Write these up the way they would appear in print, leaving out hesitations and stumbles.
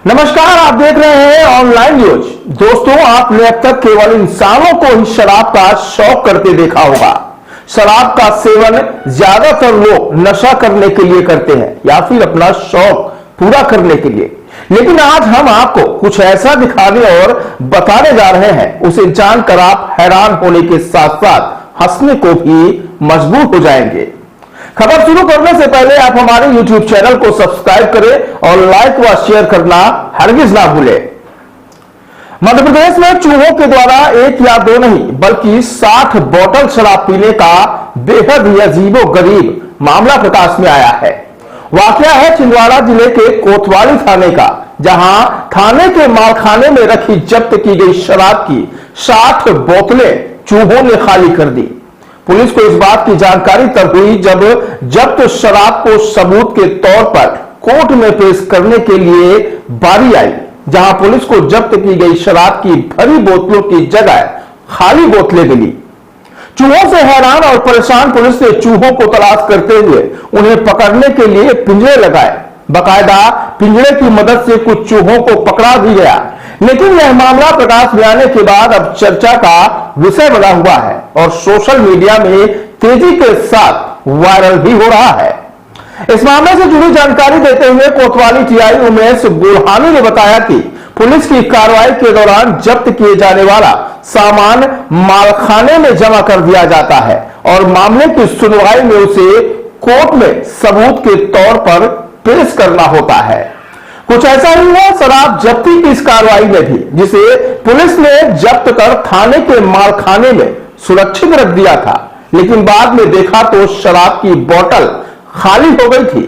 नमस्कार, आप देख रहे हैं ऑनलाइन न्यूज। दोस्तों, आपने अब तक केवल इंसानों को ही शराब का शौक करते देखा होगा। शराब का सेवन ज्यादातर लोग नशा करने के लिए करते हैं या फिर अपना शौक पूरा करने के लिए। लेकिन आज हम आपको कुछ ऐसा दिखाने और बताने जा रहे हैं, उसे जानकर आप हैरान होने के साथ साथ हंसने को भी मजबूर हो जाएंगे। खबर शुरू करने से पहले आप हमारे YouTube चैनल को सब्सक्राइब करें और लाइक व शेयर करना हरगिज ना भूलें। मध्य प्रदेश में चूहों के द्वारा एक या दो नहीं बल्कि 60 बोतल शराब पीने का बेहद ही अजीबोगरीब मामला प्रकाश में आया है। वाकया है छिंदवाड़ा जिले के कोतवाली थाने का, जहां थाने के मालखाने में रखी जब्त की गई शराब की 60 बोतलें चूहों ने खाली कर दी। पुलिस को इस बात की जानकारी तब हुई जब जब्त शराब को सबूत के तौर पर कोर्ट में पेश करने के लिए बारी आई, जहां पुलिस को जब्त की गई शराब की भरी बोतलों की जगह खाली बोतलें मिली। चूहों से हैरान और परेशान पुलिस ने चूहों को तलाश करते हुए उन्हें पकड़ने के लिए पिंजरे लगाए। बाकायदा पिंजरे की मदद से कुछ चूहों को पकड़ा भी गया। लेकिन यह मामला प्रकाश में आने के बाद अब चर्चा का विषय बना हुआ है और सोशल मीडिया में तेजी के साथ वायरल भी हो रहा है। इस मामले से जुड़ी जानकारी देते हुए कोतवाली टीआई उमेश बुरहानी ने बताया कि पुलिस की कार्रवाई के दौरान जब्त किए जाने वाला सामान मालखाने में जमा कर दिया जाता है और मामले की सुनवाई में उसे कोर्ट में सबूत के तौर पर पेश करना होता है। कुछ ऐसा ही हुआ शराब जब्ती की इस कार्रवाई में भी, जिसे पुलिस ने जब्त कर थाने के मालखाने में सुरक्षित रख दिया था। लेकिन बाद में देखा तो शराब की बोतल खाली हो गई थी।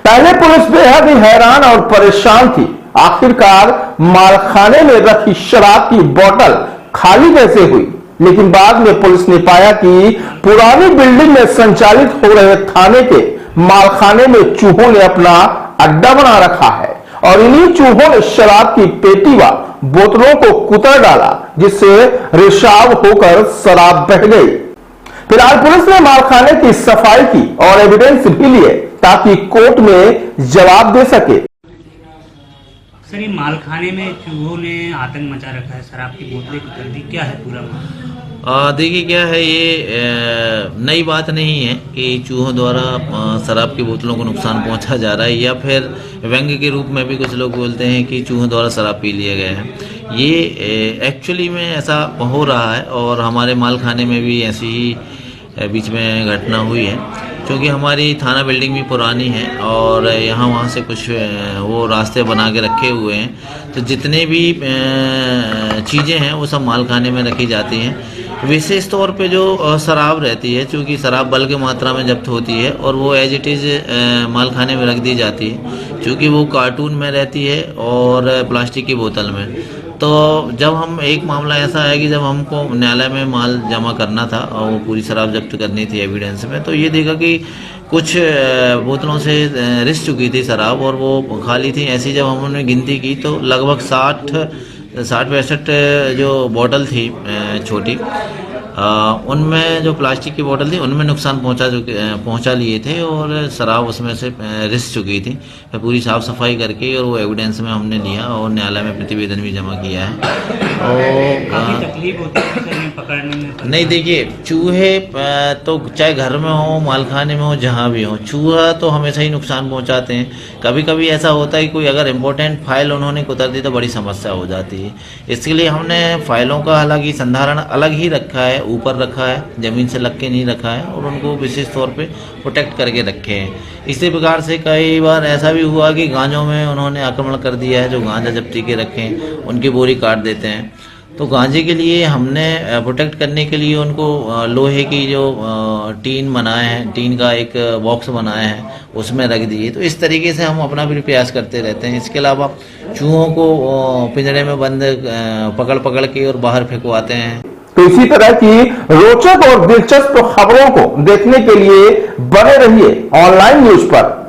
पहले पुलिस बेहद ही हैरान और परेशान थी, आखिरकार मालखाने में रखी शराब की बोतल खाली कैसे हुई। लेकिन बाद में पुलिस ने पाया कि पुरानी बिल्डिंग में संचालित हो रहे थाने के मालखाने में चूहों ने अपना अड्डा बना रखा है और इन्हीं चूहों ने शराब की पेटी व बोतलों को कुतर डाला, जिससे रिसाव होकर शराब बह गई। फिलहाल पुलिस ने मालखाने की सफाई की और एविडेंस भी लिए ताकि कोर्ट में जवाब दे सके। सर, ये मालखाने में चूहों ने आतंक मचा रखा है, शराब की बोतलें कुतर दी, क्या है पूरा मामला? देखिए क्या है, ये नई बात नहीं है कि चूहों द्वारा शराब की बोतलों को नुकसान पहुंचा जा रहा है या फिर व्यंग्य के रूप में भी कुछ लोग बोलते हैं कि चूहों द्वारा शराब पी लिया गया है। ये एक्चुअली में ऐसा हो रहा है और हमारे मालखाने में भी ऐसी ही बीच में घटना हुई है, क्योंकि हमारी थाना बिल्डिंग भी पुरानी है और यहाँ वहाँ से कुछ वो रास्ते बना के रखे हुए हैं, तो जितने भी चीज़ें हैं वो सब मालखाने में रखी जाती हैं। विशेष तौर पे जो शराब रहती है, चूँकि शराब बल्क मात्रा में जब्त होती है और वो एज इट इज़ मालखाने में रख दी जाती है, चूँकि वो कार्टून में रहती है और प्लास्टिक की बोतल में। तो जब हम एक मामला ऐसा है कि जब हमको न्यायालय में माल जमा करना था और वो पूरी शराब जब्त करनी थी एविडेंस में, तो ये देखा कि कुछ बोतलों से रिस चुकी थी शराब और वो खाली थी। ऐसी जब हमने गिनती की तो लगभग 60-65 जो बोतल थी छोटी, उनमें जो प्लास्टिक की बोतल थी उनमें नुकसान पहुंचा लिए थे और शराब उसमें से रिस चुकी थी। फिर पूरी साफ़ सफाई करके और वो एविडेंस में हमने लिया और न्यायालय में प्रतिवेदन भी जमा किया है। और तकलीफ होती है पकड़ने में? नहीं, देखिए चूहे तो चाहे घर में हो, मालखाने में हो, जहाँ भी हो, चूहा तो हमेशा ही नुकसान पहुँचाते हैं। कभी कभी ऐसा होता है कि कोई अगर इम्पोर्टेंट फाइल उन्होंने कुतर दी तो बड़ी समस्या हो जाती है। इसके लिए हमने फाइलों का हालांकि संधारण अलग ही रखा है, ऊपर रखा है, ज़मीन से लग के नहीं रखा है और उनको विशेष तौर पे प्रोटेक्ट करके रखे हैं। इसी प्रकार से कई बार ऐसा भी हुआ कि गांजों में उन्होंने आक्रमण कर दिया है, जो गांजा जब्ती के रखे हैं उनकी बोरी काट देते हैं। तो गांजे के लिए हमने प्रोटेक्ट करने के लिए उनको लोहे की जो टीन बनाए हैं, टीन का एक बॉक्स बनाया है, उसमें रख दिए। तो इस तरीके से हम अपना भी प्रयास करते रहते हैं। इसके अलावा चूहों को पिंजरे में बंद पकड़ के और बाहर फेंकवाते हैं। तो इसी तरह की रोचक और दिलचस्प खबरों को देखने के लिए बने रहिए ऑनलाइन न्यूज पर।